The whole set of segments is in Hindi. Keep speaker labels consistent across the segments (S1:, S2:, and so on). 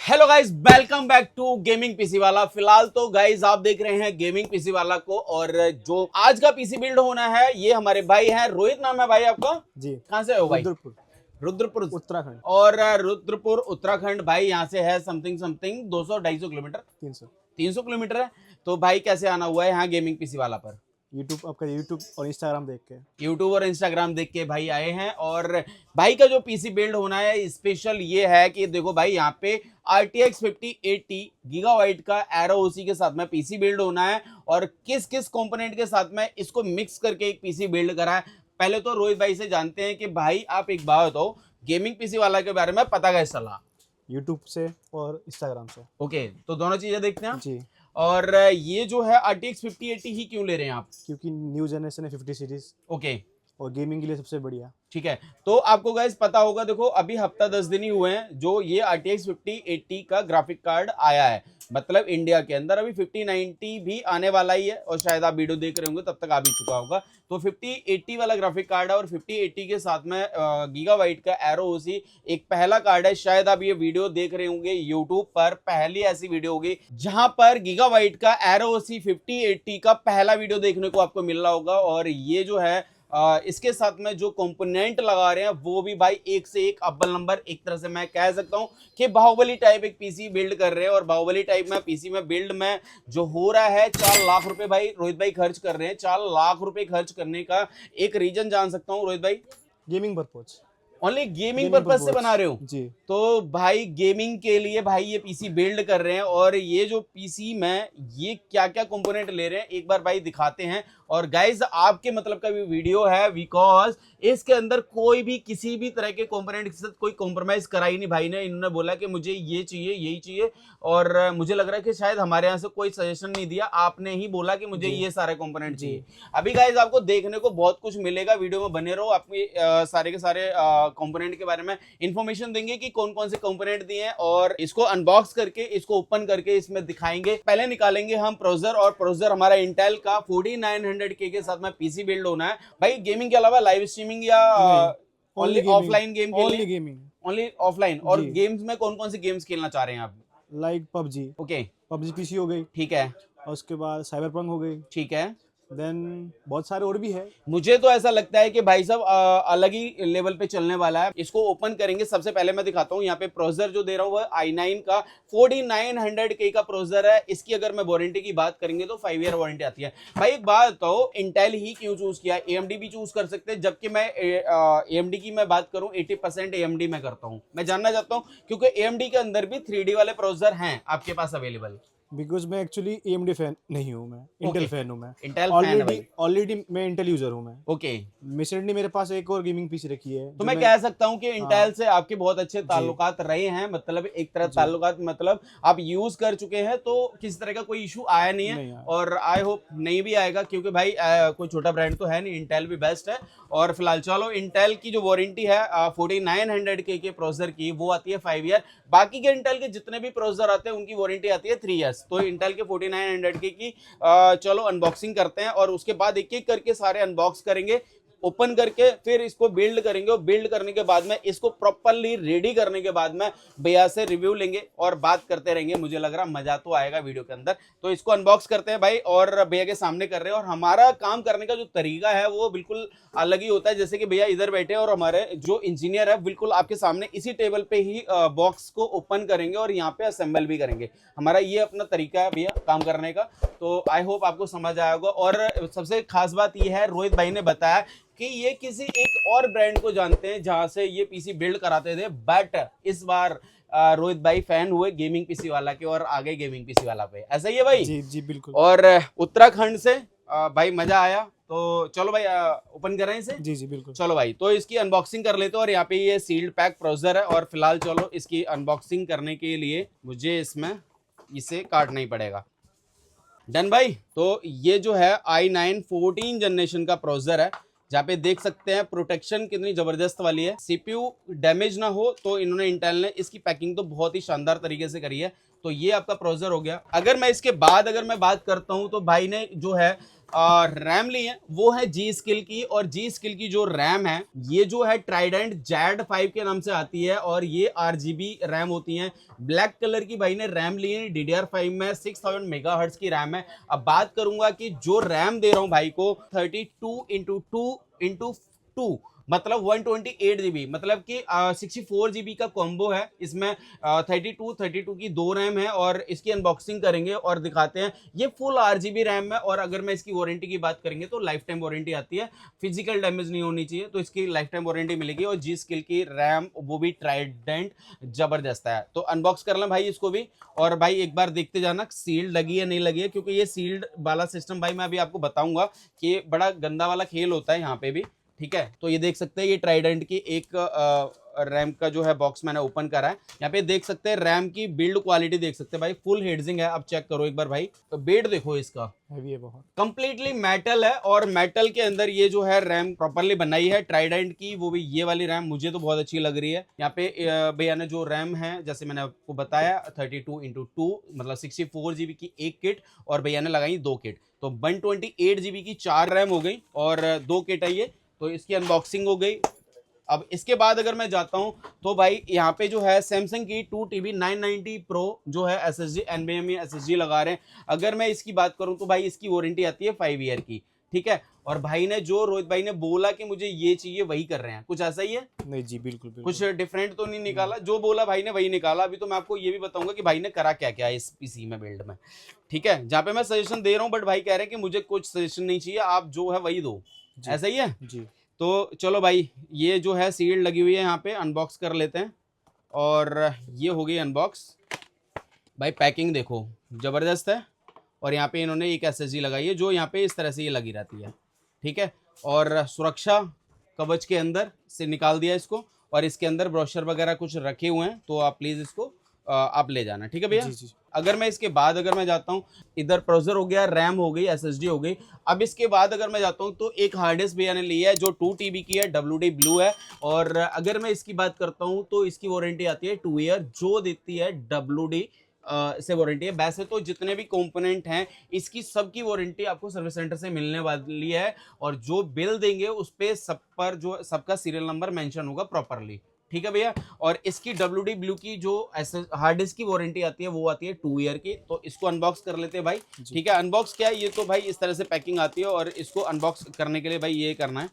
S1: Hello guys, welcome back to gaming PC वाला। फिलहाल तो गाइस आप देख रहे हैं गेमिंग पीसी वाला को, और जो आज का पीसी बिल्ड होना है ये हमारे भाई हैं। रोहित नाम है भाई आपका?
S2: जी।
S1: कहाँ से हो भाई?
S2: रुद्रपुर
S1: रुद्रपुर
S2: उत्तराखंड।
S1: और रुद्रपुर उत्तराखंड भाई यहाँ से है समथिंग समथिंग 200-250 किलोमीटर,
S2: 300।
S1: 300 किलोमीटर है। तो भाई कैसे आना हुआ है यहाँ गेमिंग पीसी वाला पर?
S2: यूट्यूब, आपका यूट्यूब और इंस्टाग्राम देख के।
S1: यूट्यूब और इंस्टाग्राम देख के भाई आए हैं। और भाई का जो पीसी बिल्ड होना है स्पेशल ये है कि देखो भाई यहाँ पे RTX 5080 गीगाबाइट का एरो ओसी के साथ में पीसी बिल्ड होना है, और किस किस कंपोनेंट के साथ में इसको मिक्स करके एक पीसी बिल्ड करा है। पहले तो रोहित भाई से जानते हैं कि भाई आप एक बात बताओ, गेमिंग पीसी वाला के बारे में पता कैसे चला?
S2: यूट्यूब से और इंस्टाग्राम से।
S1: ओके, तो दोनों चीजें देखते हैं
S2: जी।
S1: और ये जो है RTX 5080 ही क्यों ले रहे हैं आप?
S2: क्योंकि न्यू जनरेशन है 50 सीरीज
S1: ओके
S2: और गेमिंग के लिए सबसे बढ़िया।
S1: ठीक है। तो आपको गाइस पता होगा, देखो अभी हफ्ता 10 दिन ही हुए हैं जो ये RTX 5080 का ग्राफिक कार्ड आया है, मतलब इंडिया के अंदर। अभी 5090 भी आने वाला ही है, और शायद आप वीडियो देख रहे होंगे तब तक आ भी चुका होगा। तो 5080 वाला ग्राफिक कार्ड है, और 5080 के साथ में गीगाबाइट का एरो ओसी एक पहला कार्ड है। शायद आप ये वीडियो देख रहे होंगे यूट्यूब पर, पहली ऐसी वीडियो होगी जहां पर गीगाबाइट का एरो ओसी 5080 का पहला वीडियो देखने को आपको मिल रहा होगा। और ये जो है इसके साथ में जो कंपोनेंट लगा रहे हैं वो भी भाई एक से एक अव्वल नंबर। एक तरह से मैं कह सकता हूं कि बाहुबली टाइप एक पीसी बिल्ड कर रहे हैं, और बाहुबली टाइप में पीसी में बिल्ड में जो हो रहा है 4 लाख रुपए भाई रोहित भाई खर्च कर रहे हैं। 4 लाख रुपए खर्च करने का एक रीजन जान सकता हूं रोहित भाई?
S2: Gaming purpose,
S1: only gaming purpose से बना रहे हो?
S2: जी।
S1: तो भाई गेमिंग के लिए भाई ये पीसी बिल्ड कर रहे हैं, और ये जो पीसी में ये क्या क्या कंपोनेंट ले रहे हैं एक बार भाई दिखाते हैं। और गाइज आपके मतलब का भी वीडियो है, बिकॉज इसके अंदर कोई भी किसी भी तरह के कंपोनेंट के साथ कोई कॉम्प्रोमाइज करा ही नहीं भाई ने। इन्होंने बोला कि मुझे ये चाहिए, यही चाहिए, और मुझे लग रहा है कि शायद हमारे यहाँ से कोई सजेशन नहीं दिया, आपने ही बोला कि मुझे ये सारे कंपोनेंट चाहिए। अभी गाइज आपको देखने को बहुत कुछ मिलेगा, वीडियो में बने रहो। आपके सारे के सारे कंपोनेंट के बारे में इंफॉर्मेशन देंगे कि कौन कौन से कंपोनेंट दिए हैं, और इसको अनबॉक्स करके इसको ओपन करके इसमें दिखाएंगे। पहले निकालेंगे हम प्रोसेसर, और प्रोसेसर हमारा इंटेल का 4900K के साथ में पीसी बिल्ड होना है। भाई गेमिंग के अलावा लाइव स्ट्रीमिंग या only offline game?
S2: Only gaming,
S1: only offline. और गेम्स में कौन कौन से गेम्स खेलना चाह रहे हैं आप?
S2: Like PUBG.
S1: Okay,
S2: PUBG PC हो गई,
S1: ठीक है,
S2: और उसके बाद साइबरपंक हो गई,
S1: ठीक है।
S2: देन बहुत सारे और भी है।
S1: मुझे तो ऐसा लगता है कि भाई साहब अलग ही लेवल पे चलने वाला है। इसको ओपन करेंगे। सबसे पहले मैं दिखाता हूँ यहाँ पे प्रोसेसर जो दे रहा हूँ वो i9 का 4900K का प्रोसेसर है। इसकी अगर मैं वारंटी की बात करेंगे तो 5 ईयर वारंटी आती है। भाई एक बात बताओ, इंटेल ही क्यों चूज किया? AMD भी चूज कर सकते हैं, जबकि मैं AMD की मैं बात करूँ 80% AMD में करता हूँ। मैं जानना चाहता हूँ क्योंकि AMD के अंदर भी 3D वाले प्रोसेसर हैं आपके पास अवेलेबल।
S2: बिकॉज मैं एक्चुअली AMD फैन नहीं हूँ, मैं इंटेल फैन हूँ। मैं
S1: इंटेल फैन है भाई।
S2: ऑलरेडी मैं इंटेल यूजर हूँ मैं।
S1: ओके,
S2: रिसेंटली मेरे पास एक और गेमिंग पीसी रखी है,
S1: तो मैं कह सकता हूं कि इंटेल से आपके बहुत अच्छे ताल्लुकात रहे हैं। मतलब एक तरह ताल्लुकात, मतलब आप यूज कर चुके हैं, तो किसी तरह का कोई इशू आया नहीं है, और आई होप नहीं भी आएगा, क्योंकि भाई कोई छोटा ब्रांड तो है नहीं, इंटेल भी बेस्ट है। और फिलहाल चलो, इंटेल की जो वारंटी है 4900K के प्रोसेसर की वो आती है 5 ईयर। बाकी के इंटेल के जितने भी प्रोसेसर आते हैं उनकी वारंटी आती है 3 ईयर्स। तो इंटेल के 4900K की चलो अनबॉक्सिंग करते हैं, और उसके बाद एक एक करके सारे अनबॉक्स करेंगे, ओपन करके फिर इसको बिल्ड करेंगे। और बिल्ड करने के बाद में इसको प्रॉपर्ली रेडी करने के बाद में भैया से रिव्यू लेंगे और बात करते रहेंगे। मुझे लग रहा मजा तो आएगा वीडियो के अंदर। तो इसको अनबॉक्स करते हैं भाई, और भैया के सामने कर रहे हैं। और हमारा काम करने का जो तरीका है वो बिल्कुल अलग ही होता है। जैसे कि भैया इधर बैठे और हमारे जो इंजीनियर है बिल्कुल आपके सामने इसी टेबल पे ही बॉक्स को ओपन करेंगे और यहाँ पे असेंबल भी करेंगे। हमारा ये अपना तरीका है भैया काम करने का। तो आई होप आपको समझ आया होगा। और सबसे खास बात ये है, रोहित भाई ने बताया कि ये किसी एक और ब्रांड को जानते हैं जहां से ये पीसी बिल्ड कराते थे, बट इस बार रोहित भाई फैन हुए गेमिंग पीसी वाला के और आगे गेमिंग पीसी वाला पे। ऐसा ही है भाई?
S2: जी जी बिल्कुल।
S1: और उत्तराखंड से भाई मजा आया। तो चलो भाई ओपन कर रहे हैं इसे।
S2: जी जी बिल्कुल।
S1: चलो भाई, तो इसकी अनबॉक्सिंग कर लेते हैं। और यहाँ पे ये सील्ड पैक प्रोसेसर है, और फिलहाल चलो इसकी अनबॉक्सिंग करने के लिए मुझे इसमें इसे काटना ही पड़ेगा। डन भाई। तो ये जो है i9 14 जनरेशन का प्रोसेसर है, जहाँ पे देख सकते हैं प्रोटेक्शन कितनी जबरदस्त वाली है। CPU डैमेज ना हो, तो इन्होंने इंटेल ने इसकी पैकिंग तो बहुत ही शानदार तरीके से करी है। तो ये आपका प्रोसेसर हो गया। अगर मैं इसके बाद अगर मैं बात करता हूं तो भाई ने जो है रैम ली है वो है जी स्किल की, और जी स्किल की जो रैम है ये जो है ट्राइडेंट Z5 के नाम से आती है, और ये RGB रैम होती है। ब्लैक कलर की भाई ने रैम ली है, DDR5 में 6000 मेगाहर्ट्ज की रैम है। अब बात करूंगा कि जो रैम दे रहा हूं भाई को 32x2x2 मतलब 128 GB, मतलब कि 64 GB का कॉम्बो है इसमें। 32 की दो रैम है, और इसकी अनबॉक्सिंग करेंगे और दिखाते हैं। ये फुल RGB रैम है, और अगर मैं इसकी वारंटी की बात करेंगे तो लाइफ टाइम वारंटी आती है, फिजिकल डैमेज नहीं होनी चाहिए, तो इसकी लाइफ टाइम वारंटी मिलेगी। और जी स्किल की रैम वो भी ट्राइडेंट जबरदस्त है। तो अनबॉक्स कर लें भाई इसको भी, और भाई एक बार देखते जाना सील्ड लगी है नहीं लगी है, क्योंकि ये सील्ड वाला सिस्टम भाई मैं अभी आपको बताऊंगा कि बड़ा गंदा वाला खेल होता है यहाँ पे भी। ठीक है, तो ये देख सकते हैं ये ट्राइडेंट की एक रैम का जो है बॉक्स मैंने ओपन करा है। यहाँ पे देख सकते हैं रैम की बिल्ड क्वालिटी देख सकते हैं भाई, फुल हेडजिंग है। अब चेक करो एक बार भाई, तो बेड देखो इसका,
S2: हैवी है बहुत,
S1: कंप्लीटली मेटल है, और मेटल के अंदर ये जो है रैम प्रॉपरली बनाई है ट्राइडेंट की, वो भी ये वाली रैम मुझे तो बहुत अच्छी लग रही है। यहाँ पे भैया ने जो रैम है जैसे मैंने आपको बताया 32x2 मतलब 64 GB की एक किट, और भैया ने लगाई 2 किट, तो 128 GB की 4 रैम हो गई और 2 किट है ये। तो इसकी अनबॉक्सिंग हो गई। अब इसके बाद अगर मैं जाता हूं तो भाई यहाँ पे जो है सैमसंग की 2TB 990 प्रो जो है SSD NVMe SSD लगा रहे हैं। अगर मैं इसकी बात करूं तो भाई इसकी वारंटी आती है 5 ईयर की। ठीक है, और भाई ने जो रोहित भाई ने बोला कि मुझे ये चाहिए वही कर रहे हैं, कुछ ऐसा ही है?
S2: नहीं जी बिल्कुल
S1: कुछ डिफरेंट तो नहीं निकाला, जो बोला भाई ने वही निकाला। अभी तो मैं आपको ये भी बताऊंगा कि भाई ने करा क्या क्या इस पीसी में बिल्ड में। ठीक है, जहाँ पे मैं सजेशन दे रहा हूँ बट भाई कह रहे हैं कि मुझे कुछ सजेशन नहीं चाहिए, आप जो है वही दो, ऐसा ही है
S2: जी।
S1: तो चलो भाई, ये जो है सील लगी हुई है यहाँ पे, अनबॉक्स कर लेते हैं। और ये हो गई अनबॉक्स। भाई पैकिंग देखो ज़बरदस्त है, और यहाँ पे इन्होंने एक SSD लगाई है जो यहाँ पे इस तरह से ये लगी रहती है। ठीक है, और सुरक्षा कवच के अंदर से निकाल दिया इसको, और इसके अंदर ब्रोशर वगैरह कुछ रखे हुए हैं, तो आप प्लीज़ इसको आप ले जाना। ठीक है भैया।
S2: जी।
S1: अगर मैं इसके बाद अगर मैं जाता हूँ, इधर प्रोसेसर हो गया, रैम हो गई, SSD हो गई। अब इसके बाद अगर मैं जाता हूँ तो एक हार्ड डिस्क भैया ने लिया है जो 2TB की है, WD ब्लू है। और अगर मैं इसकी बात करता हूँ तो इसकी वारंटी आती है 2 ईयर, जो देती है WD से वारंटी है। वैसे तो जितने भी कंपोनेंट हैं इसकी सबकी वारंटी आपको सर्विस सेंटर से मिलने वाली है, और जो बिल देंगे उस पे सब पर जो सबका सीरियल नंबर मेंशन होगा प्रॉपरली। ठीक है भैया। और इसकी WD ब्लू की जो हार्ड डिस्क की वारंटी आती है वो आती है 2 ईयर की। तो इसको अनबॉक्स कर लेते हैं भाई। ठीक है, अनबॉक्स क्या है, ये तो भाई इस तरह से पैकिंग आती है, और इसको अनबॉक्स करने के लिए भाई ये करना है।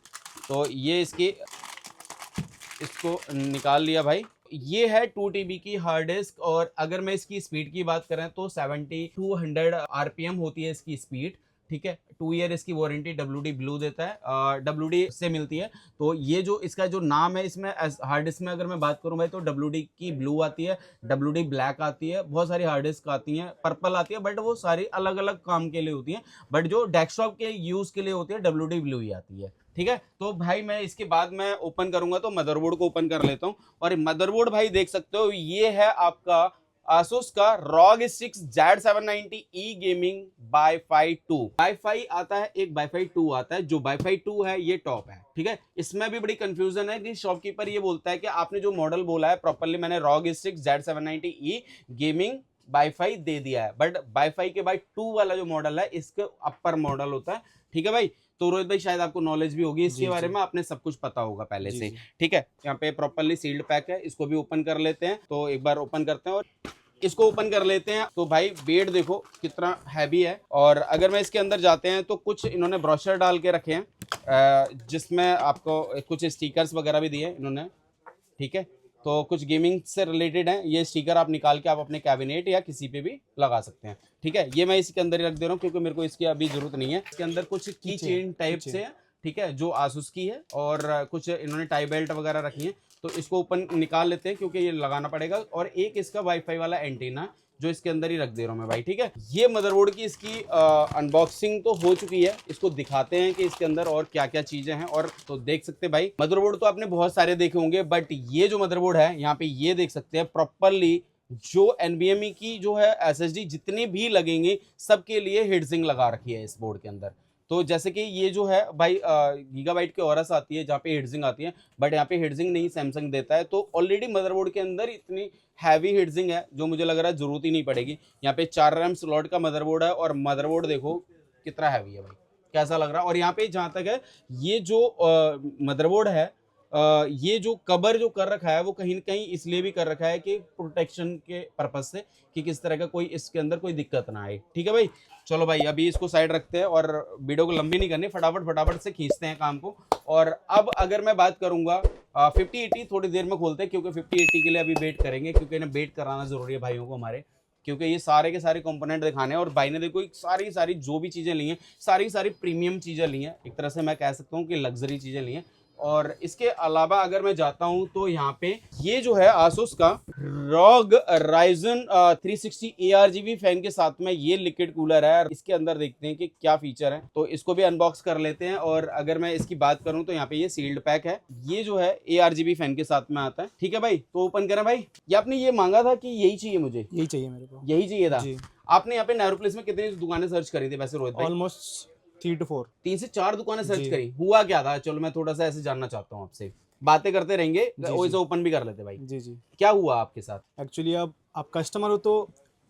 S1: तो ये इसको निकाल लिया भाई। ये है 2TB की हार्ड डिस्क, और अगर मैं इसकी स्पीड की बात करें तो 7200 RPM होती है इसकी स्पीड। ठीक है, 2 ईयर इसकी वारंटी WD ब्लू देता है, WD से मिलती है। तो ये जो इसका जो नाम है इसमें हार्ड डिस्क में अगर मैं बात करूं भाई तो WD की ब्लू आती है, WD ब्लैक आती है, बहुत सारी हार्ड डिस्क आती हैं, पर्पल आती है, बट वो सारी अलग अलग काम के लिए होती हैं। बट जो डेस्कटॉप के यूज के लिए होती है WD ब्लू ही आती है। ठीक है, तो भाई मैं इसके बाद मैं ओपन करूंगा तो मदरबोर्ड को ओपन कर लेता हूं। और मदरबोर्ड भाई देख सकते हो ये है आपका Asus का ROG Strix Z790E gaming Wi-Fi 2। Wi-Fi आता है, एक Wi-Fi 2 आता है, जो Wi-Fi 2 है ये टॉप है। ठीक है, इसमें भी बड़ी कंफ्यूजन है कि शॉपकीपर ये बोलता है कि आपने जो मॉडल बोला है प्रॉपर्ली मैंने ROG Strix Z790E gaming Wi-Fi दे दिया है, बट Wi-Fi के बाद 2 वाला जो मॉडल है इसका अपर मॉडल होता है। ठीक है भाई, तो रोहित भाई शायद आपको नॉलेज भी होगी इसके बारे में, आपने सब कुछ पता होगा पहले से। ठीक है, यहाँ पे प्रॉपर्ली सील्ड पैक है, इसको भी ओपन कर लेते हैं। तो एक बार ओपन करते हैं और इसको ओपन कर लेते हैं। तो भाई वेट देखो कितना हैवी है, और अगर मैं इसके अंदर जाते हैं तो कुछ इन्होंने ब्रोशर डाल के रखे हैं जिसमें आपको कुछ स्टिकर्स वगैरह भी दिए हैं इन्होंने। ठीक है, तो कुछ गेमिंग से रिलेटेड हैं, ये स्टिकर आप निकाल के आप अपने कैबिनेट या किसी पे भी लगा सकते हैं। ठीक है, ये मैं इसके अंदर ही रख दे रहा हूँ क्योंकि मेरे को इसकी अभी जरूरत नहीं है। इसके अंदर कुछ की चेन टाइप से है, ठीक है, जो आसूस की है, और कुछ इन्होंने टाई बेल्ट वगैरह रखी है। तो इसको ओपन निकाल लेते हैं क्योंकि ये लगाना पड़ेगा। और एक इसका वाईफाई वाला एंटीना जो इसके अंदर ही रख दे रहा हूँ मैं भाई। ठीक है, ये मदरबोर्ड की इसकी अनबॉक्सिंग तो हो चुकी है। इसको दिखाते हैं कि इसके अंदर और क्या क्या चीजें हैं। और तो देख सकते हैं भाई, मदरबोर्ड तो आपने बहुत सारे देखे होंगे, बट ये जो मदरबोर्ड है यहाँ पे ये देख सकते हैं प्रॉपरली जो NVMe की जो है SSD जितनी भी लगेंगे सबके लिए हीट सिंक लगा रखी है इस बोर्ड के अंदर। तो जैसे कि ये जो है भाई गीगाबाइट की औरस आती है जहाँ पे हीटसिंक आती है, बट यहाँ पे हीटसिंक नहीं सैमसंग देता है। तो ऑलरेडी मदरबोर्ड के अंदर इतनी हैवी हीटसिंक है जो मुझे लग रहा है जरूरत ही नहीं पड़ेगी। यहाँ पे 4 रैम स्लॉट का मदरबोर्ड है और मदरबोर्ड देखो कितना हैवी है भाई, कैसा लग रहा है। और यहाँ पे जहाँ तक है ये जो मदरबोर्ड है, ये जो कवर जो कर रखा है वो कहीं ना कहीं इसलिए भी कर रखा है कि प्रोटेक्शन के पर्पज से, कि किस तरह का कोई इसके अंदर कोई दिक्कत ना आए। ठीक है भाई, चलो भाई अभी इसको साइड रखते हैं और वीडियो को लंबी नहीं करनी, फटाफट से खींचते हैं काम को। और अब अगर मैं बात करूंगा 5080 थोड़ी देर में खोलते हैं, क्योंकि 5080 के लिए अभी वेट करेंगे, क्योंकि इन्हें वेट कराना जरूरी है भाइयों को हमारे, क्योंकि ये सारे के सारे कंपोनेंट दिखाने हैं। और भाई ने देखो सारी जो भी चीज़ें ली हैं सारी प्रीमियम चीज़ें ली हैं, एक तरह से मैं कह सकता हूँ कि लग्जरी चीज़ें ली हैं। और इसके अलावा अगर मैं जाता हूं तो यहाँ पे ये जो है आसूस का ROG Ryzen 360 ARGB फैन के साथ में ये लिक्विड कूलर है। इसके अंदर देखते हैं कि क्या फीचर है, तो इसको भी अनबॉक्स कर लेते हैं। और अगर मैं इसकी बात करूं तो यहाँ पे ये सील्ड पैक है, ये जो है ARGB फैन के साथ में आता है। ठीक है भाई, तो ओपन करें भाई। ये आपने ये मांगा था कि यही चाहिए मुझे?
S2: यही चाहिए मेरे को,
S1: यही चाहिए था
S2: जी।
S1: आपने यहाँ पे नेहरू प्लेस में कितनी दुकानें सर्च करी थी वैसे रोहित भाई?
S2: ऑलमोस्ट 3 to 4,
S1: 3 से 4 दुकानें सर्च
S2: जी।
S1: करी। हुआ क्या था, चलो मैं थोड़ा सा ऐसे जानना चाहता हूँ आपसे, बातें करते रहेंगे,
S2: जी,
S1: वैसे
S2: जी।
S1: ओपन भी कर लेते भाई।
S2: जी जी।
S1: क्या हुआ आपके साथ?
S2: एक्चुअली अब आप कस्टमर हो तो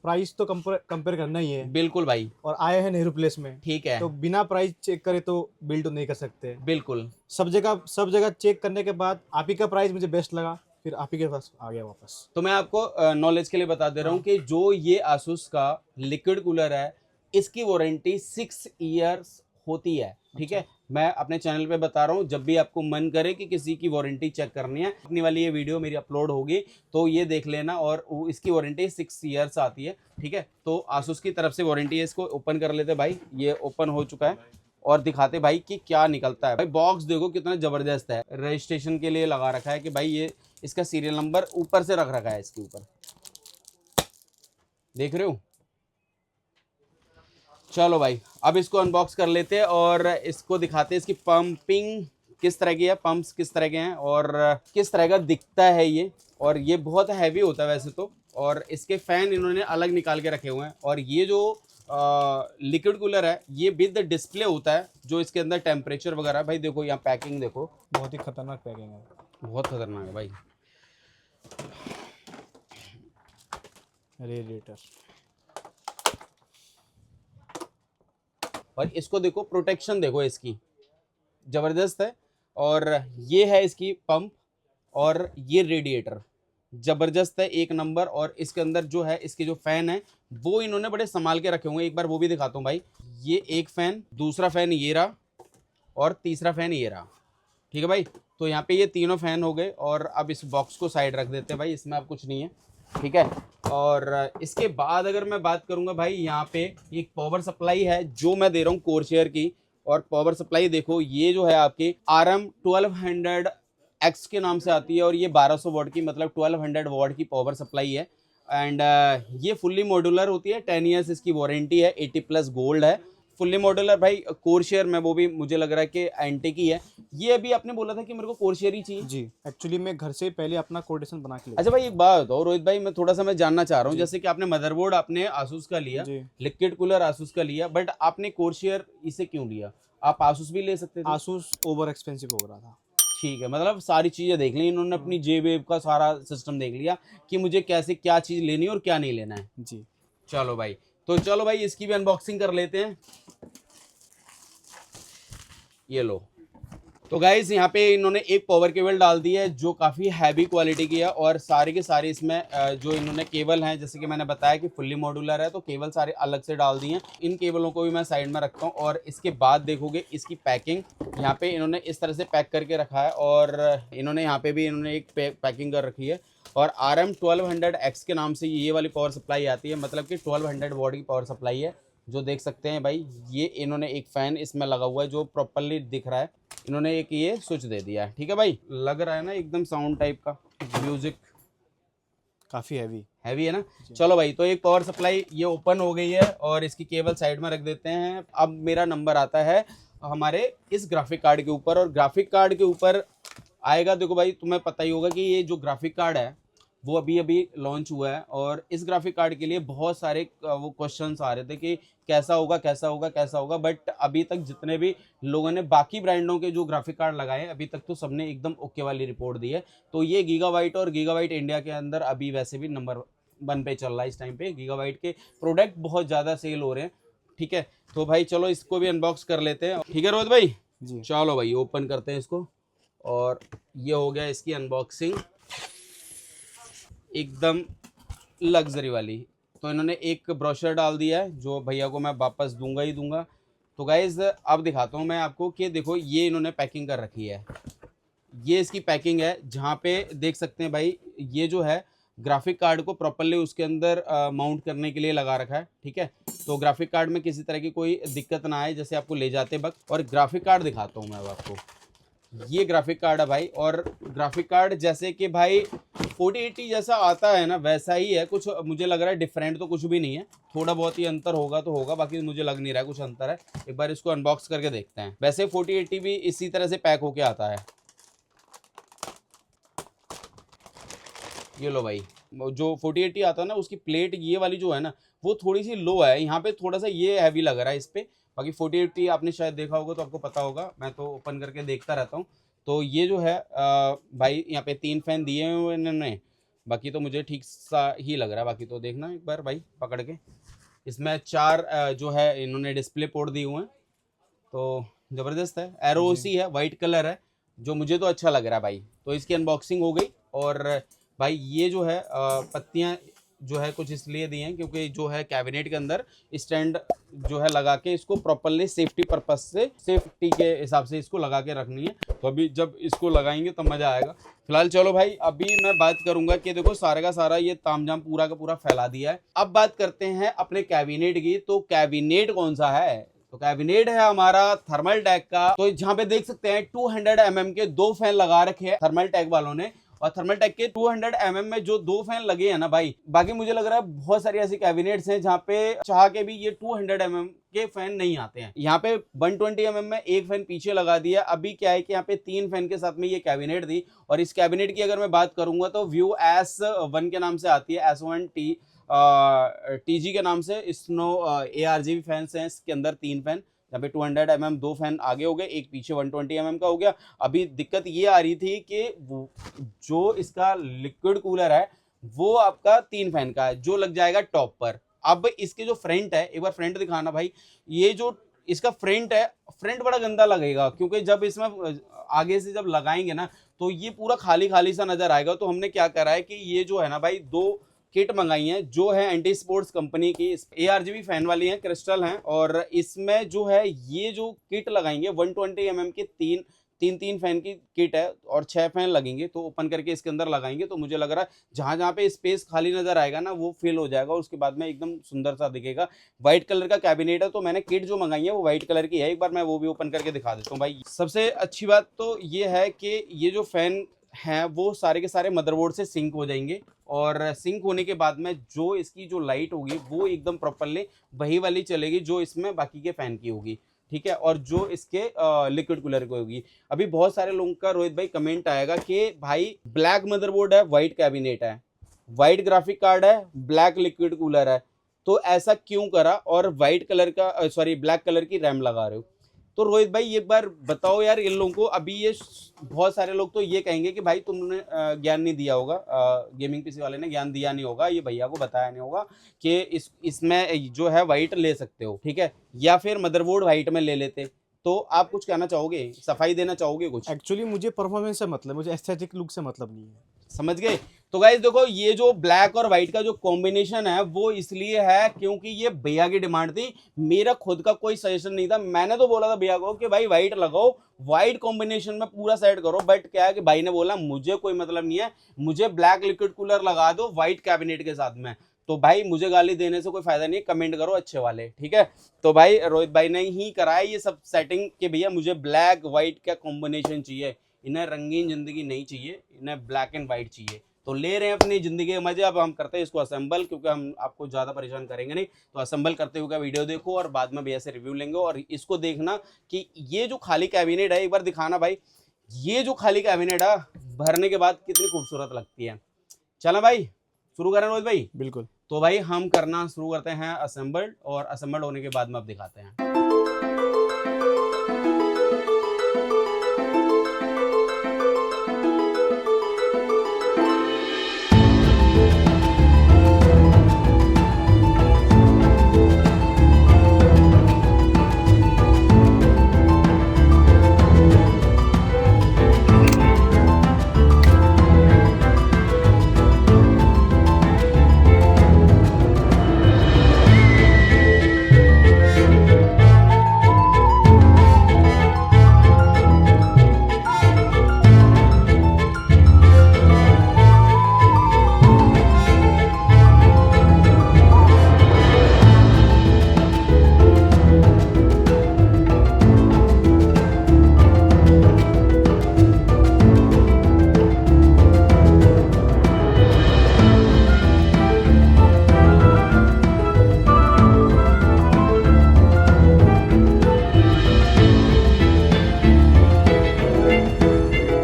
S2: प्राइस तो कंपेयर करना ही है,
S1: बिल्कुल भाई,
S2: और आए हैं नेहरू प्लेस में,
S1: ठीक है,
S2: तो बिना प्राइस चेक करे तो बिल्ड तो नहीं कर सकते।
S1: बिल्कुल।
S2: सब जगह चेक करने के बाद आप ही का प्राइस मुझे बेस्ट लगा, फिर आप ही के पास आ गया वापस।
S1: तो मैं आपको नॉलेज के लिए बता दे रहा हूँ कि जो ये आसूस का लिक्विड कूलर है इसकी वारंटी 6 इयर्स होती है। ठीक है, मैं अपने चैनल पे बता रहा हूँ, जब भी आपको मन करे कि किसी की वारंटी चेक करनी है, अपनी वाली ये वीडियो मेरी अपलोड होगी तो ये देख लेना, और इसकी वारंटी 6 इयर्स आती है। ठीक है, तो आसूस की तरफ से वारंटी है। इसको ओपन कर लेते भाई, ये ओपन हो चुका है और दिखाते भाई कि क्या निकलता है। भाई बॉक्स देखो कितना जबरदस्त है, रजिस्ट्रेशन के लिए लगा रखा है कि भाई ये इसका सीरियल नंबर ऊपर से रख रखा है, इसके ऊपर देख रहे हो। चलो भाई अब इसको अनबॉक्स कर लेते हैं और इसको दिखाते हैं इसकी पंपिंग किस तरह की है, पंप्स किस तरह के हैं और किस तरह का दिखता है ये। और ये बहुत हैवी होता है वैसे तो, और इसके फैन इन्होंने अलग निकाल के रखे हुए हैं। और ये जो लिक्विड कूलर है ये विद डिस्प्ले होता है, जो इसके अंदर टेम्परेचर वगैरह, भाई देखो यहाँ पैकिंग देखो,
S2: बहुत ही खतरनाक पैकिंग है,
S1: बहुत खतरनाक है भाई।
S2: रेडिएटर,
S1: और इसको देखो, प्रोटेक्शन देखो इसकी जबरदस्त है। और ये है इसकी पंप और ये रेडिएटर जबरदस्त है, एक नंबर। और इसके अंदर जो है इसके जो फैन है वो इन्होंने बड़े संभाल के रखे हुए हैं, एक बार वो भी दिखाता हूँ भाई। ये एक फैन, दूसरा फैन ये रहा और तीसरा फैन ये रहा। ठीक है भाई, तो यहाँ पे ये तीनों फैन हो गए। और अब इस बॉक्स को साइड रख देते हैं भाई, इसमें अब कुछ नहीं है। ठीक है, और इसके बाद अगर मैं बात करूंगा भाई, यहाँ पे एक पावर सप्लाई है जो मैं दे रहा हूँ कोरशेयर की। और पावर सप्लाई देखो, ये जो है आपकी RM 1200X के नाम से आती है, और ये 1200 वाट की, मतलब 1200 वाट की पावर सप्लाई है। एंड ये फुल्ली मॉड्यूलर होती है, 10 ईयर्स इसकी वारंटी है, 80+ गोल्ड है, फुल्ली मॉड्यूलर भाई। कोरशेयर में वो भी मुझे लग रहा है कि एंटी की है। ये अभी आपने बोला था कि मेरे को कोरशेयर ही चाहिए।
S2: जी। एक्चुअली मैं घर से पहले अपना कोटेशन बना के
S1: अच्छा भाई एक बात बताओ रोहित भाई, मैं थोड़ा सा मैं जानना चाह रहा हूँ, जैसे कि आपने मदरबोर्ड आपने आसूस का लिया, लिक्विड कूलर आसूस का लिया, बट आपने कोरशेयर इसे क्यों लिया? आप आसूस भी ले सकते थे।
S2: आसूस ओवर एक्सपेंसिव हो रहा था।
S1: ठीक है, मतलब सारी चीजें देख ली इन्होंने, अपनी जेब वेब का सारा सिस्टम देख लिया कि मुझे कैसे क्या चीज लेनी है और क्या नहीं लेना है।
S2: जी।
S1: चलो भाई, तो चलो भाई इसकी भी अनबॉक्सिंग कर लेते हैं। ये लो, तो गाइस यहाँ पे इन्होंने एक पावर केबल डाल दी है जो काफ़ी हैवी क्वालिटी की है। और सारे के सारे इसमें जो इन्होंने केबल हैं, जैसे कि मैंने बताया कि फुल्ली मॉड्यूलर है, तो केबल सारे अलग से डाल दिए हैं। इन केबलों को भी मैं साइड में रखता हूँ। और इसके बाद देखोगे इसकी पैकिंग, यहाँ पे इन्होंने इस तरह से पैक करके रखा है। और इन्होंने यहाँ पे भी इन्होंने एक पैकिंग कर रखी है। और RM 1200X के नाम से ये वाली पावर सप्लाई आती है, मतलब कि 1200 वाट की पावर सप्लाई है, जो देख सकते हैं भाई। ये इन्होंने एक फ़ैन इसमें लगा हुआ है जो प्रॉपरली दिख रहा है, इन्होंने एक ये स्विच दे दिया है। ठीक है भाई, लग रहा है ना एकदम साउंड टाइप का, म्यूजिक
S2: काफ़ी हैवी
S1: है ना। चलो भाई, तो एक पावर सप्लाई ये ओपन हो गई है और इसकी केबल साइड में रख देते हैं। अब मेरा नंबर आता है हमारे इस ग्राफिक कार्ड के ऊपर, और ग्राफिक कार्ड के ऊपर आएगा, देखो भाई तुम्हें पता ही होगा कि ये जो ग्राफिक कार्ड है वो अभी अभी लॉन्च हुआ है। और इस ग्राफिक कार्ड के लिए बहुत सारे वो क्वेश्चंस आ रहे थे कि कैसा होगा कैसा होगा कैसा होगा, बट अभी तक जितने भी लोगों ने बाकी ब्रांडों के जो ग्राफिक कार्ड लगाए अभी तक तो सबने एकदम ओके वाली रिपोर्ट दी है। तो ये गीगाबाइट और गीगाबाइट इंडिया के अंदर अभी वैसे भी नंबर 1 पे चल रहा है इस टाइम पे। गीगाबाइट के प्रोडक्ट बहुत ज़्यादा सेल हो रहे हैं। ठीक है, तो भाई चलो इसको भी अनबॉक्स कर लेते हैं। ठीक है रोहित भाई
S2: जी।
S1: चलो भाई ओपन करते हैं इसको। और ये हो गया इसकी अनबॉक्सिंग एकदम लग्जरी वाली। तो इन्होंने एक ब्रोशर डाल दिया है जो भैया को मैं वापस दूंगा ही दूंगा। तो गाइज अब दिखाता हूँ मैं आपको कि देखो ये इन्होंने पैकिंग कर रखी है। ये इसकी पैकिंग है जहाँ पे देख सकते हैं भाई, ये जो है ग्राफिक कार्ड को प्रॉपरली उसके अंदर माउंट करने के लिए लगा रखा है। ठीक है, तो ग्राफिक कार्ड में किसी तरह की कोई दिक्कत ना आए जैसे आपको ले जाते वक्त। और ग्राफिक कार्ड दिखाता हूँ मैं अब आपको, ये ग्राफिक कार्ड है भाई। और ग्राफिक कार्ड जैसे कि भाई 4080 जैसा आता है ना वैसा ही है कुछ, मुझे लग रहा है डिफरेंट तो कुछ भी नहीं है, थोड़ा बहुत ही अंतर होगा तो होगा, बाकी मुझे लग नहीं रहा है कुछ अंतर है। एक बार इसको अनबॉक्स करके देखते हैं। वैसे 4080 भी इसी तरह से पैक होके आता है। ये लो भाई, जो 4080 आता है ना उसकी प्लेट ये वाली जो है ना वो थोड़ी सी लो है, यहाँ पे थोड़ा सा ये हैवी लग रहा है इस पे। बाकी 4080 आपने शायद देखा होगा तो आपको पता होगा, मैं तो ओपन करके देखता रहता हूँ। तो ये जो है भाई यहाँ पे 3 फैन दिए हुए इन्होंने, बाकी तो मुझे ठीक सा ही लग रहा है। बाकी तो देखना एक बार भाई पकड़ के, इसमें 4 जो है इन्होंने डिस्प्ले पोर्ट दिए हुए हैं। तो ज़बरदस्त है, एरोसी है, वाइट कलर है जो मुझे तो अच्छा लग रहा है भाई। तो इसकी अनबॉक्सिंग हो गई। और भाई ये जो है पत्तियां जो है कुछ इसलिए दी हैं क्योंकि जो है कैबिनेट के अंदर स्टैंड जो है लगा के इसको प्रॉपरली सेफ्टी पर्पज से, सेफ्टी के हिसाब से इसको लगा के रखनी है। तो अभी जब इसको लगाएंगे तब मज़ा आएगा। फिलहाल चलो भाई अभी मैं बात करूंगा कि देखो सारे का सारा ये तामझाम पूरा का पूरा फैला दिया है। अब बात करते हैं अपने कैबिनेट की। तो कैबिनेट कौन सा है? तो कैबिनेट है हमारा थर्मल टैक का। तो जहां पे देख सकते हैं 200 mm के 2 फैन लगा रखे हैं थर्मल टैक वालों ने। और थर्मल टैक के 200 mm में जो 2 फैन लगे हैं ना भाई, बाकी मुझे लग रहा है बहुत सारी ऐसी कैबिनेट्स हैं जहां पे चाह के भी ये 200 mm के फैन नहीं आते हैं। यहाँ पे 120 mm में एक फैन पीछे लगा दिया। अभी क्या है कि यहाँ पे 3 फैन के साथ में ये कैबिनेट दी। और इस कैबिनेट की अगर मैं बात करूंगा तो व्यू S1 के नाम से आती है, S1T TG के नाम से। स्नो ARGB फैंस हैं इसके अंदर, 3 फैन, यहाँ पे 200 mm 2 फैन आगे हो गए, एक पीछे 120 mm का हो गया। अभी दिक्कत ये आ रही थी कि जो इसका लिक्विड कूलर है वो आपका 3 फैन का है जो लग जाएगा टॉप पर। अब इसके जो फ्रंट है, एक बार फ्रंट दिखाना भाई, ये जो इसका फ्रंट है, फ्रंट बड़ा गंदा लगेगा क्योंकि जब इसमें आगे से जब लगाएंगे ना तो ये पूरा खाली खाली सा नजर आएगा। तो हमने क्या करा है कि ये जो है ना भाई 2 किट मंगाई है जो है एंटी स्पोर्ट्स कंपनी की, ARGB फैन वाली हैं, क्रिस्टल हैं। और इसमें जो है ये जो किट लगाएंगे 120 mm के तीन फैन की किट है और 6 फैन लगेंगे। तो ओपन करके इसके अंदर लगाएंगे तो मुझे लग रहा है जहां जहां पे स्पेस खाली नजर आएगा ना वो फिल हो जाएगा, उसके बाद में एकदम सुंदर सा दिखेगा। व्हाइट कलर का कैबिनेट है। तो मैंने किट जो मंगाई है वो व्हाइट कलर की है। एक बार मैं वो भी ओपन करके दिखा देता हूँ भाई। सबसे अच्छी बात तो ये है कि ये जो फैन हैं वो सारे के सारे मदरबोर्ड से सिंक हो जाएंगे। और सिंक होने के बाद में जो इसकी जो लाइट होगी वो एकदम प्रॉपरली वही वाली चलेगी जो इसमें बाकी के फैन की होगी। ठीक है, और जो इसके लिक्विड कूलर की होगी। अभी बहुत सारे लोगों का रोहित भाई कमेंट आएगा कि भाई ब्लैक मदरबोर्ड है, व्हाइट कैबिनेट है, व्हाइट ग्राफिक कार्ड है, ब्लैक लिक्विड कूलर है, तो ऐसा क्यों करा और व्हाइट कलर का सॉरी ब्लैक कलर की रैम लगा रहे हो? तो रोहित भाई एक बार बताओ यार इन लोगों को। अभी ये बहुत सारे लोग तो ये कहेंगे कि भाई तुमने ज्ञान नहीं दिया होगा, गेमिंग पीसी वाले ने ज्ञान दिया नहीं होगा, ये भैया को बताया नहीं होगा कि इसमें जो है वाइट ले सकते हो, ठीक है, या फिर मदरबोर्ड वाइट में ले लेते। तो आप कुछ कहना चाहोगे, सफाई देना चाहोगे कुछ?
S2: एक्चुअली मुझे परफॉर्मेंस से मतलब, मुझे एस्थेटिक लुक से मतलब नहीं है।
S1: समझ गए? तो गाइस देखो ये जो ब्लैक और व्हाइट का जो कॉम्बिनेशन है वो इसलिए है क्योंकि ये भैया की डिमांड थी, मेरा खुद का कोई सजेशन नहीं था। मैंने तो बोला था भैया को कि भाई व्हाइट लगाओ, व्हाइट कॉम्बिनेशन में पूरा सेट करो, बट क्या है कि भाई ने बोला मुझे कोई मतलब नहीं है, मुझे ब्लैक लिक्विड कूलर लगा दो व्हाइट कैबिनेट के साथ में। तो भाई मुझे गाली देने से कोई फायदा नहीं, कमेंट करो अच्छे वाले, ठीक है। तो भाई रोहित भाई ने ही कराया ये सब सेटिंग कि भैया मुझे ब्लैक व्हाइट का कॉम्बिनेशन चाहिए, इन्हें रंगीन जिंदगी नहीं चाहिए, इन्हें ब्लैक एंड व्हाइट चाहिए। तो ले रहे हैं अपनी जिंदगी के मजे। अब हम करते हैं इसको असेंबल, क्योंकि हम आपको ज्यादा परेशान करेंगे नहीं। तो असेंबल करते हुए वीडियो देखो और बाद में भैया से रिव्यू लेंगे। और इसको देखना कि ये जो खाली कैबिनेट है, एक बार दिखाना भाई, ये जो खाली कैबिनेट है भरने के बाद कितनी खूबसूरत लगती है। चला भाई, शुरू करें रोहित भाई?
S2: बिल्कुल।
S1: तो भाई हम करना शुरू करते हैं असेंबल्ड, और असेंबल्ड होने के बाद में अब दिखाते हैं।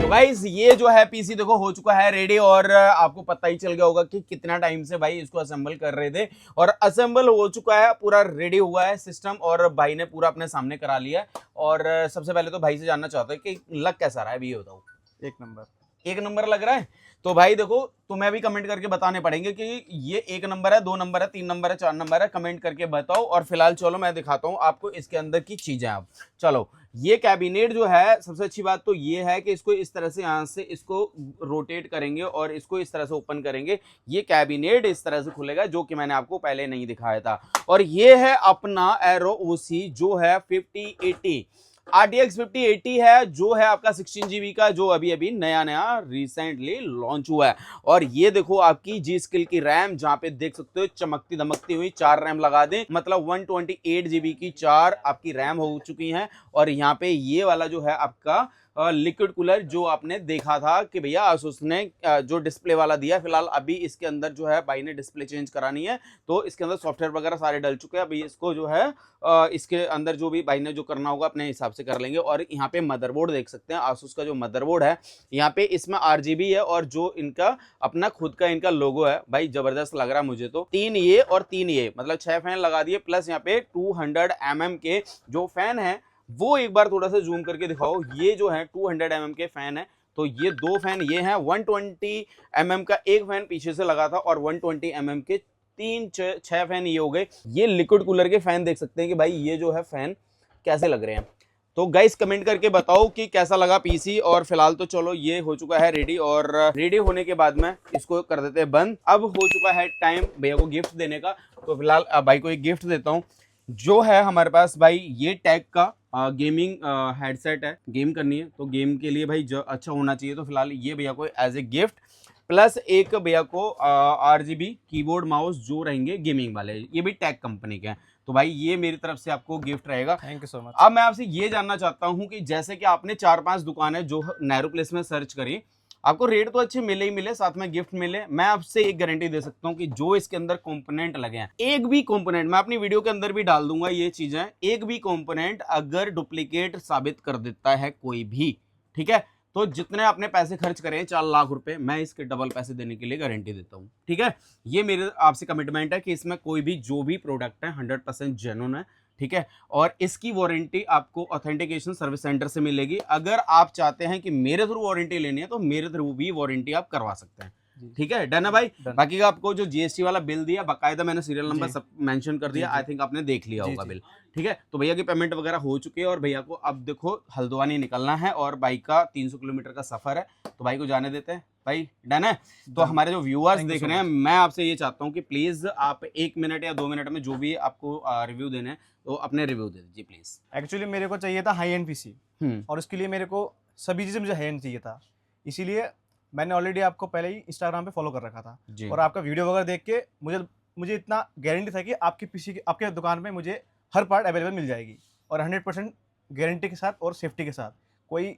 S1: गाइस ये जो है पीसी देखो हो चुका है रेडी, और आपको पता ही चल गया होगा कि कितना टाइम से भाई इसको असेंबल कर रहे थे, और असेंबल हो चुका है, पूरा रेडी हुआ है सिस्टम, और भाई ने पूरा अपने सामने करा लिया है। और सबसे पहले तो भाई से जानना चाहता है कि लग कैसा रहा है अभी, ये बताओ।
S2: एक नंबर।
S1: एक नंबर लग रहा है? तो भाई देखो तुम्हें भी कमेंट करके बताने पड़ेंगे कि ये 1 नंबर है, 2 नंबर है, 3 नंबर है, 4 नंबर है, कमेंट करके बताओ। और फिलहाल चलो मैं दिखाता हूँ आपको इसके अंदर की चीजें। अब चलो, ये कैबिनेट जो है, सबसे अच्छी बात तो ये है कि इसको इस तरह से यहाँ से इसको रोटेट करेंगे और इसको इस तरह से ओपन करेंगे, ये कैबिनेट इस तरह से खुलेगा, जो कि मैंने आपको पहले नहीं दिखाया था। और ये है अपना एरो ओसी जो है 5080 RTX 5080 है, जो है आपका 16 GB का, जो अभी अभी नया नया रिसेंटली लॉन्च हुआ है। और ये देखो आपकी जी स्किल की रैम, जहां पे देख सकते हो चमकती दमकती हुई 4 रैम लगा दें, मतलब 128 GB की 4 आपकी रैम हो चुकी हैं। और यहाँ पे ये वाला जो है आपका लिक्विड कूलर, जो आपने देखा था कि भैया आसूस ने जो डिस्प्ले वाला दिया, फिलहाल अभी इसके अंदर जो है भाई ने डिस्प्ले चेंज करानी है, तो इसके अंदर सॉफ्टवेयर वगैरह सारे डल चुके हैं। अभी इसको जो है इसके अंदर जो भी भाई ने जो करना होगा अपने हिसाब से कर लेंगे। और यहाँ पे मदरबोर्ड देख सकते हैं, आसूस का जो मदरबोर्ड है, यहाँ पे इसमें RGB है, और जो इनका अपना खुद का इनका लोगो है, भाई जबरदस्त लग रहा है मुझे तो। 3 ये और 3 ये, मतलब 6 फैन लगा दिए, प्लस यहाँ पे 200 mm के जो फैन है वो एक बार थोड़ा सा जूम करके दिखाओ। ये जो है 200 mm के फैन है, तो ये 2 फैन ये हैं, 120 mm का एक फैन पीछे से लगा था, और 120 mm के 6 फैन ये हो गए। ये लिक्विड कूलर के फैन देख सकते हैं कि भाई ये जो है फैन कैसे लग रहे हैं। तो गाइस कमेंट करके बताओ कि कैसा लगा पीसी। और फिलहाल तो चलो ये हो चुका है रेडी, और रेडी होने के बाद में इसको कर देते हैं बंद। अब हो चुका है टाइम भैया को गिफ्ट देने का, तो फिलहाल भाई को एक गिफ्ट देता हूँ, जो है हमारे पास भाई ये टैग का गेमिंग हेडसेट है। गेम करनी है तो गेम के लिए भाई जो अच्छा होना चाहिए, तो फिलहाल ये भैया को एज ए गिफ्ट, प्लस एक भैया को RGB कीबोर्ड माउस जो रहेंगे गेमिंग वाले, ये भी टैग कंपनी के हैं। तो भाई ये मेरी तरफ से आपको गिफ्ट रहेगा।
S2: Thank you so much.
S1: अब मैं आपसे ये जानना चाहता हूँ कि जैसे कि आपने 4-5 दुकानें जो नैरो प्लेस में सर्च करी, आपको रेट तो अच्छे मिले ही मिले, साथ में गिफ्ट मिले। मैं आपसे एक गारंटी दे सकता हूँ कि जो इसके अंदर कंपोनेंट लगे हैं, एक भी कंपोनेंट, मैं अपनी वीडियो के अंदर भी डाल दूंगा ये चीजें, एक भी कंपोनेंट अगर डुप्लीकेट साबित कर देता है कोई भी, ठीक है, तो जितने आपने पैसे खर्च करे हैं 4 लाख रुपए, मैं इसके डबल पैसे देने के लिए गारंटी देता हूँ। ठीक है, ये मेरे आपसे कमिटमेंट है कि इसमें कोई भी जो भी प्रोडक्ट है 100% जेन्युइन है। ठीक है, और इसकी वारंटी आपको ऑथेंटिकेशन सर्विस सेंटर से मिलेगी। अगर आप चाहते हैं कि मेरे थ्रू वारंटी लेनी है, तो मेरे थ्रू भी वारंटी आप करवा सकते हैं। ठीक है, डन है भाई। बाकी का आपको जो GST वाला बिल दिया, बाकायदा मैंने सीरियल नंबर सब मेंशन कर दिया, आई थिंक आपने देख लिया होगा बिल। ठीक है, तो भैया की पेमेंट वगैरह हो चुकी है, और भैया को अब देखो हल्द्वानी निकलना है, और बाइक का 300 किलोमीटर का सफर है, तो भाई को जाने देते हैं। भाई डन है। तो हमारे जो व्यूअर्स देख रहे हैं, मैं आपसे ये चाहता हूँ कि प्लीज आप 1 मिनट या 2 मिनट में जो भी आपको रिव्यू देने हैं, तो अपने रिव्यू दे दीजिए प्लीज।
S2: एक्चुअली मेरे को चाहिए था हाई एंड पीसी, और उसके लिए मेरे को सभी चीज़ें मुझे हाई एंड चाहिए था, इसीलिए मैंने ऑलरेडी आपको पहले ही इंस्टाग्राम पे फॉलो कर रखा था, और आपका वीडियो वगैरह देख के मुझे इतना गारंटी था कि आपकी पीसी की आपके दुकान में मुझे हर पार्ट अवेलेबल मिल जाएगी, और 100% गारंटी के साथ और सेफ्टी के साथ, कोई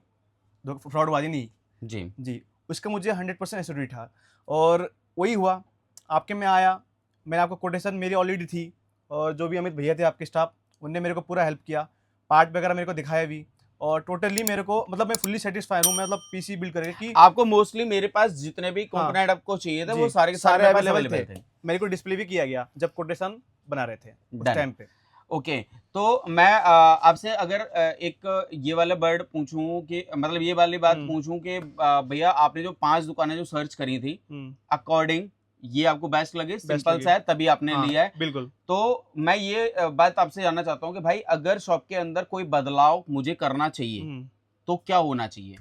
S2: फ्रॉडबाजी नहीं। जी उसका मुझे 100% एश्योरिटी था, और वही हुआ। आपके में आया, मैंने आपको कोटेशन मेरी ऑलरेडी थी, और जो भी अमित भैया थे आपके स्टाफ, उनने मेरे को पूरा हेल्प किया, पार्ट वगैरह मेरे को दिखाया भी, और टोटली मेरे को मतलब मैं फुल्ली सेटिस्फाइड हूँ, मैं मतलब पीसी बिल्ड करके कि
S1: आपको मोस्टली मेरे पास जितने भी कंपोनेंट आपको चाहिए थे वो सारे के सारे अवेलेबल थे।
S2: मेरे को डिस्प्ले भी किया गया जब कोटेशन बना रहे थे उस टाइम पे।
S1: ओके तो मैं आपसे अगर एक ये वाला वर्ड पूछूं कि मतलब ये वाली बात पूछूं कि भैया आपने जो 5 दुकानें जो सर्च करी थी अकॉर्डिंग ये आपको बेस्ट लगे, सिंपल सा है तभी आपने लिया है।
S2: बिल्कुल।
S1: तो मैं ये बात आपसे जानना चाहता हूँ कि भाई अगर शॉप के अंदर कोई बदलाव मुझे करना चाहिए तो क्या होना चाहिए?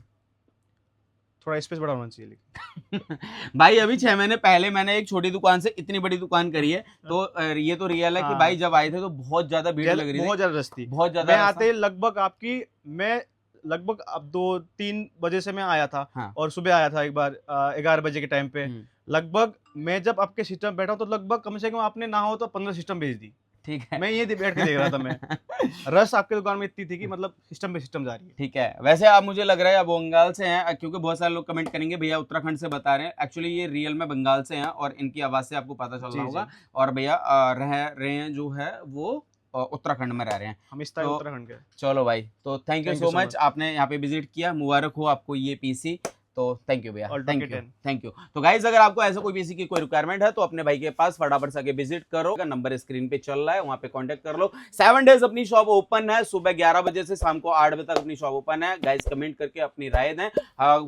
S2: थोड़ा स्पेस बड़ा होना चाहिए लेकिन
S1: भाई अभी 6 महीने पहले मैंने एक छोटी दुकान से इतनी बड़ी दुकान करी है, तो ये तो रियल है कि भाई जब आए थे तो बहुत ज्यादा भीड़ लग रही थी,
S2: बहुत ज्यादा रश थी,
S1: बहुत ज्यादा।
S2: मैं आते लगभग आपकी मैं लगभग अब 2-3 बजे से मैं आया था। हाँ। और सुबह आया था एक बार 11 बजे के टाइम पे। लगभग मैं जब आपके सिस्टम बैठा तो लगभग कम से कम आपने ना हो तो 15 सिस्टम भेज दी। ठीक है, मैं ये बैठ के देख रहा था मैं रश आपके दुकान में इतनी थी कि मतलब सिस्टम पे सिस्टम जा रही है। ठीक है, वैसे आप मुझे लग रहा है आप बंगाल से हैं, क्योंकि बहुत सारे लोग कमेंट करेंगे भैया उत्तराखंड से बता रहे हैं। एक्चुअली ये रियल में बंगाल से हैं और इनकी आवाज से आपको पता चल रहा होगा। और भैया रह रहे हैं जो है वो उत्तराखंड में रह रहे हैं, हम इस तरह उत्तराखंड के। चलो भाई, तो थैंक यू सो मच, आपने यहाँ पे विजिट किया, मुबारक हो आपको ये पीसी। तो थैंक यू भैया, थैंक यू। तो गाइज अगर आपको ऐसा कोई पीसी की कोई रिक्वायरमेंट है तो अपने भाई के पास फटाफट से आके विजिट करो, नंबर स्क्रीन पे चल रहा है, वहां पे कांटेक्ट कर लो। 7 डेज अपनी शॉप ओपन है, सुबह 11 बजे से शाम को 8 बजे तक अपनी शॉप ओपन है। गाइज कमेंट करके अपनी राय दें।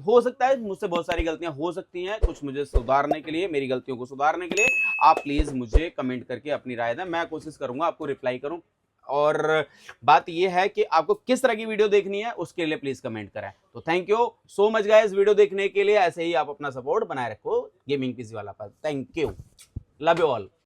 S2: हो सकता है मुझसे बहुत सारी गलतियां हो सकती हैं, कुछ मुझे सुधारने के लिए, मेरी गलतियों को सुधारने के लिए आप प्लीज मुझे कमेंट करके अपनी राय दें, मैं कोशिश करूंगा आपको रिप्लाई करूं। और बात यह है कि आपको किस तरह की वीडियो देखनी है उसके लिए प्लीज कमेंट करें। तो thank you so much guys video देखने के लिए, ऐसे ही आप अपना सपोर्ट बनाए रखो गेमिंग पीसी वाला पर। Thank you, love you all.